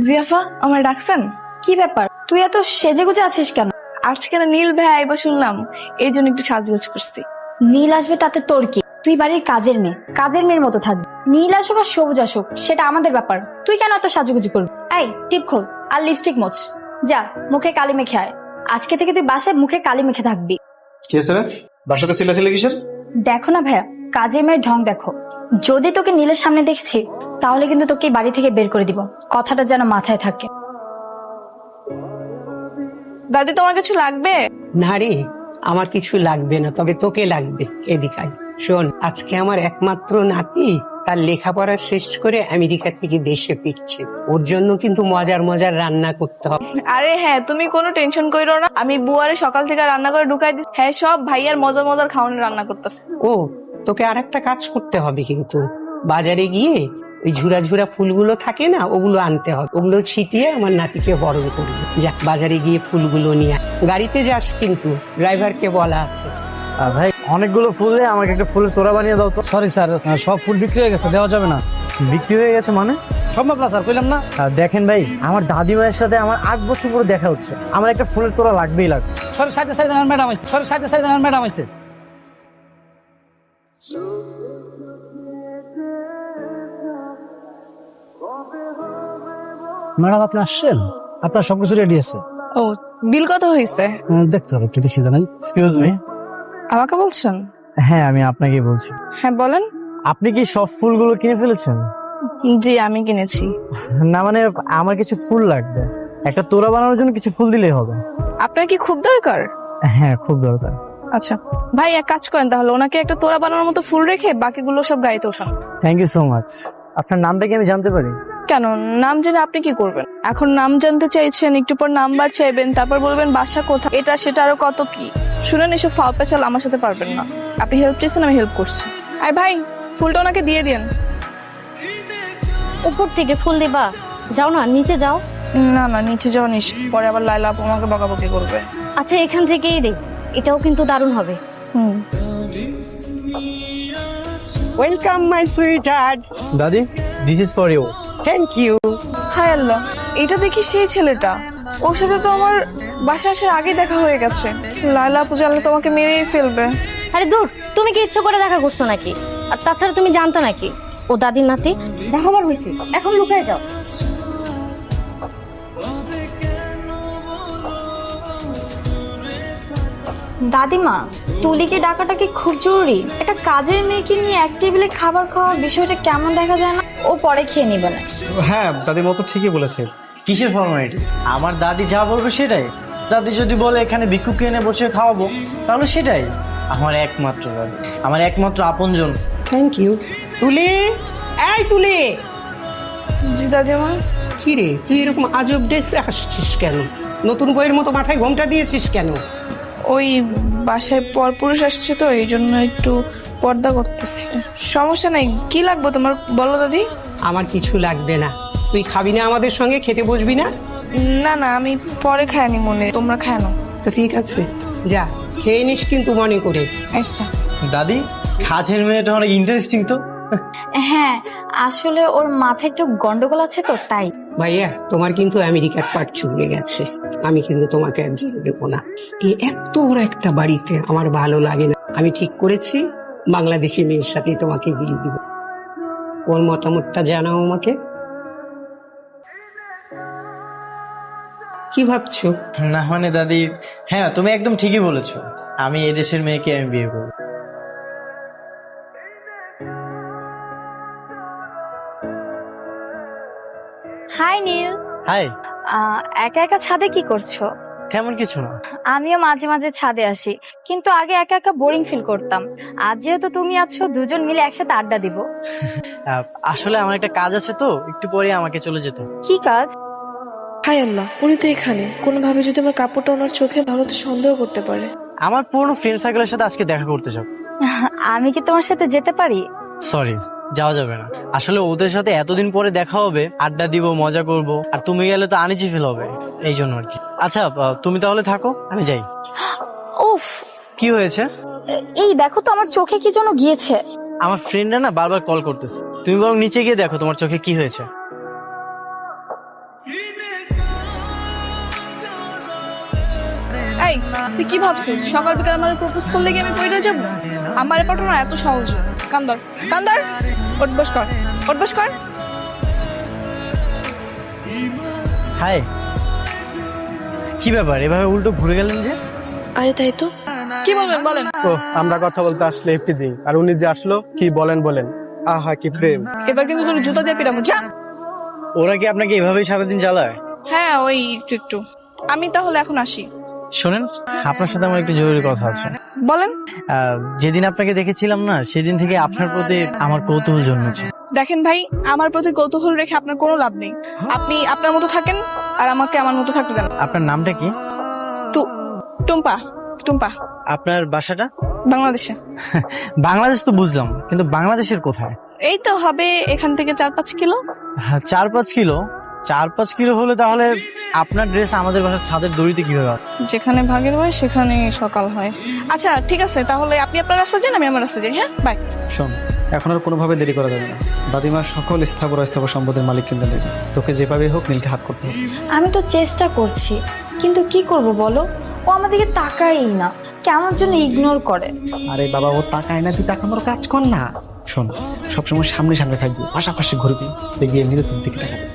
জিয়াফা, আমার ডাকছেন? কি ব্যাপার, তুই এত সেজেগুজে আছিস কেন? আজকে না নীল ভাই আইবা শুনলাম, এই জন্য একটু সাজগোজ করছি। নীল আসবে তাতে তোর কি? তুই বাড়ির কাজের মেয়ে, কাজের মেয়ের মতো থাকবি। নীল আসুক আর সবুজ আসুক সেটা আমাদের ব্যাপার, তুই কেন এত সাজুগুজু করবি? এই টিপ খোল আর লিপস্টিক মোচ, যা মুখে কালি মেখে আয়। আজকে থেকে তুই বাসায় মুখে কালি মেখে থাকবি। কি হয়েছে রে? বাসাতে চিল্লাচিল্লি কিসের? দেখো না ভাইয়া, কাজের মেয়ের ঢং দেখো। যদি তোকে নীলের সামনে দেখেছি তাহলে কিন্তু তোকে এই বাড়ি থেকে বের করে দিব, কথাটা যেন মাথায় থাকে। দাদি, তোমার কিছু লাগবে? না রে, আমার কিছু লাগবে না, তবে তোকে লাগবে। এদিকাই শোন, আজকে আমার একমাত্র নাতি তার লেখাপড়া শেষ করে আমেরিকা থেকে দেশে ফিরছে। ওর জন্য কিন্তু মজার মজার রান্না করতে হবে। আরে হ্যাঁ, তুমি কোনো টেনশন কইরো না, আমি বুয়ারে সকাল থেকে রান্না করে ঢুকাই দিচ্ছি। হ্যাঁ, সব ভাইয়ার মজার মজার খাওয়ানোর রান্না করতেছে। ও, তোকে আর একটা কাজ করতে হবে, কিন্তু বাজারে গিয়ে ওই ঝুরা ঝুরা ফুলগুলো থাকে না, ওগুলো আনতে হবে। ওগুলো ছিটিয়ে আমার নাতিকে বরণ করবে। যা, বাজারে গিয়ে ফুলগুলো নিয়ে আয়। গাড়িতে যাস কিন্তু, ড্রাইভারকে বলা আছে। ভাই অনেকগুলো ফুল দিয়ে আমাকে একটা ফুলের তোড়া বানিয়ে দাও তো। সরি স্যার, সব ফুল বিক্রি হয়ে গেছে, দেওয়া যাবে না। বিক্রি হয়ে গেছে মানে? সম্ভব না স্যার, কইলাম না। দেখেন ভাই, আমার দাদিমায়ের সাথে আমার 8 বছর পরে দেখা হচ্ছে, আমার একটা ফুলের তোড়া লাগবেই লাগবে। সরি, সাইডে সাইডে ম্যাডাম আইছে, সরি সাইডে সাইডে ম্যাডাম আইছে। ম্যাডাম আপনি আসছেন? আপনার সবকিছু রেডি আছে। ও, বিল কত হয়েছে? দেখতে হবে, একটু দেখি জানাই। Excuse me. আমাকে বলছেন? হ্যাঁ, আমি আপনাকে বলছি। হ্যাঁ বলেন। আপনি কি সব ফুলগুলো কিনে ফেলেছেন? জি, আমি কিনেছি। না মানে, আমার কিছু ফুল লাগবে, একটা তোড়া বানানোর জন্য কিছু ফুল দিলেই হবে। আপনার কি খুব দরকার? হ্যাঁ, খুব দরকার। আচ্ছা ভাই, এক কাজ করেন তাহলে, ওনাকে একটা তোড়া বানানোর মতো ফুল রেখে বাকিগুলো সব গাড়িতে ওঠান। Thank you so much. আপনার নামটা কি আমি জানতে পারি? কেন, নাম জেনে আপনি কি করবেন? এখন নাম জানতে চাইছেন, একটু পর নাম্বার চাইবেন, তারপর বলবেন বাসা কোথায়, এটা সেটা আরো কত কি। শুনেন, এসব ফাও পেঁচাল আমার সাথে পারবেন না। আপনি হেল্প চাইছেন, আমি হেল্প করছি। আরে ভাই, ফুলটা ওনাকে দিয়ে দিন। উপর থেকে ফুল দিবা? যাও না, নিচে যাও। না না, নিচে যাওয়া নিস, পরে আবার লাইলা আপু আমাকে বকাবকি করবে। আচ্ছা, এখান থেকেই দে, এটাও কিন্তু দারুণ হবে। Welcome my sweetheart. দাদি, this is for you. Thank you. হায় আল্লাহ, এটা দেখি সেই ছেলেটা। ওর সাথে তো আমার বাসা আসার আগে দেখা হয়ে গেছে। লাইলা আপু জানলে তোমাকে মেরেই ফেলবে। আরে দূর, তুমি কি ইচ্ছে করে দেখা করছো নাকি? আর তাছাড়া তুমি জানতো নাকি ও দাদির নাতি? যা হবার হয়েছে, এখন লুকায় যাও। দাদিমা, তুলিকে ডাকাটা কি খুব জরুরি? একটা কাজের মেয়েকে নিয়ে এক টেবিলে খাবার খাওয়া বিষয়টা কেমন দেখা যায় না? ও পরে খেয়ে নিবে না। হ্যাঁ, দাদি মতো ঠিকই বলেছে। কিসের ফর্মালিটি? আমার দাদি যা বলবে সেটাই। দাদি যদি বলে এখানে ভিক্ষুক এনে বসে খাওয়াবো, তাহলে সেটাই। আমার একমাত্র দাদি, আমার একমাত্র আপনজন। Thank you. তুলি, এই তুলি। জি দাদিমা। কি রে, তুই এরকম আজব ড্রেসে আসছিস কেন? নতুন বইয়ের মতো মাথায় ঘোমটা দিয়েছিস কেন? ওই বাসায় পরপুরুষ আসছে তো, এই জন্য একটু পর্দা করতেছি। সমস্যা নাই, কি লাগবে তোমার বলো দাদি। আমার কিছু লাগবে না। তুই খাবি না আমাদের সঙ্গে? খেতে বসবি না? না না, আমি পরে খাইনি, মনে তোমরা খায় না। তো ঠিক আছে, যা খেয়ে নিস কিন্তু মনে করে। আচ্ছা। দাদি, কাজের মেয়েটা অনেক ইন্টারেস্টিং তো। হ্যাঁ, আসলে ওর মাথায় একটু গন্ডগোল আছে তো, তাই। ভাইয়া, তোমার কিন্তু আমেরিকার পাট চুকে গেছে। আমি কিন্তু তোমাকে আর যেতে দেবো না। এই এত বড় একটা বাড়িতে আমার ভালো লাগে না। আমি ঠিক করেছি, বাংলাদেশি মেয়ের সাথে তোমাকে বিয়ে দিব। ওর মতামতটা জানাও আমাকে। কি ভাবছো? না মানে দাদি, হ্যাঁ তুমি একদম ঠিকই বলেছো, আমি এই দেশের মেয়েকে আমি বিয়ে করবো। হাই নীল। হাই। একা একা ছাদে কি করছো? তেমন কিছু না। আমিও মাঝে মাঝে ছাদে আসি, কিন্তু আগে একা একা বোরিং ফিল করতাম। আজ যেহেতু তুমি আছো, দুজন মিলে একসাথে আড্ডা দিব। আসলে আমার একটা কাজ আছে তো, একটু পরে আমাকে চলে যেতে। কি কাজ? হায় আল্লাহ, উনি তো এখানে। কোনোভাবে যদি আমার কাপড়টা ওনার চোখে ভালো তো সন্দেহ করতে পারে। আমার পুরনো ফ্রেন্ড সার্কেলের সাথে আজকে দেখা করতে যাব। আমি কি তোমার সাথে যেতে পারি? সরি, যাওয়া যাবে না। আসলে ওদের সাথে এতদিন পরে দেখা হবে, আড্ডা দিব, মজা করব, আর তুমি গেলে তো আনইজি ফিল হবে, এই জন্য আর কি। আচ্ছা, তুমি তাহলে থাকো, আমি যাই। উফ, কি হয়েছে? এই দেখো তো, আমার চোখে কি যেন গিয়েছে। আমার ফ্রেন্ডরা না বারবার কল করতেছে, তুমি বরং নিচে গিয়ে দেখো তোমার চোখে কি হয়েছে। এই তুই কি ভাবছিস সকাল বিকাল আমার প্রপোজ করলে কি আমি পড়ে যাবো? আমার পাঠানো এত সহজ না। কান্দর কান্দর, উঠবস কর, উঠবস কর। হাই, কি ব্যাপার এভাবে উল্টো ঘুরে গেলেন যে? আরে তাই তো, কি বলবেন বলেন। ও আমরা কথা বলতে আসলে এফটিজি, আর উনি যে আসলো কি বলেন বলেন। আহা কি প্রেম। এবার কিন্তু তোর জুতা দিয়ে পিরামু, যা। ওরা কি আপনাকে এভাবেই সারাদিন চালায়? হ্যাঁ ওই একটু একটু। আমি তাহলে এখন আসি। শোনেন, আপনার সাথে আমার একটু জরুরি কথা আছে। বলেন। যেদিন আপনাকে দেখেছিলাম না, সেদিন থেকে আপনার প্রতি আমার কৌতূহল জন্মেছে। দেখেন ভাই, আমার প্রতি কৌতূহল রেখে আপনার কোনো লাভ নেই। আপনি আপনার মতো থাকেন আর আমাকে আমার মতো থাকতে দেন। আপনার নামটা কি? টুম্পা। টুম্পা। আপনার বাসাটা? বাংলাদেশে। বাংলাদেশ তো বুঝলাম, কিন্তু বাংলাদেশের কোথায়? এই তো হবে এখান থেকে 4-5 কিলো। 4-5 কিলো? 4-5 কিলো হলে তাহলে আপনার ড্রেস আমাদের বাসার ছাদের দড়িতে কিভাবে হবে? যেখানে ভাগের হয় সেখানে সকাল হয়। আচ্ছা ঠিক আছে, তাহলে আপনি আপনার রাস্তা যান, আমি আমার রাস্তা যাই। হ্যাঁ বাই। শোন, এখন আর কোনোভাবে দেরি করা যাবে না। দাদিমার সকল স্থাবর অস্থাবর সম্পদের মালিক কিন্তু দেবে। তোকে যেভাবে হোক নীলকে হাত করতে হবে। আমি তো চেষ্টা করছি, কিন্তু কি করব বলো, ও আমাদেরকে তাকাই না, কেমন যেন ইগনোর করে। আরে বাবা, ও তাকায় না, তুই তাকানোর কাজ কর না। শোন, সবসময় সামনে সামনে থাকবি, পাশাপাশি ঘুরবি, দেখবি এমনিতে তোর দিকে তাকাবে।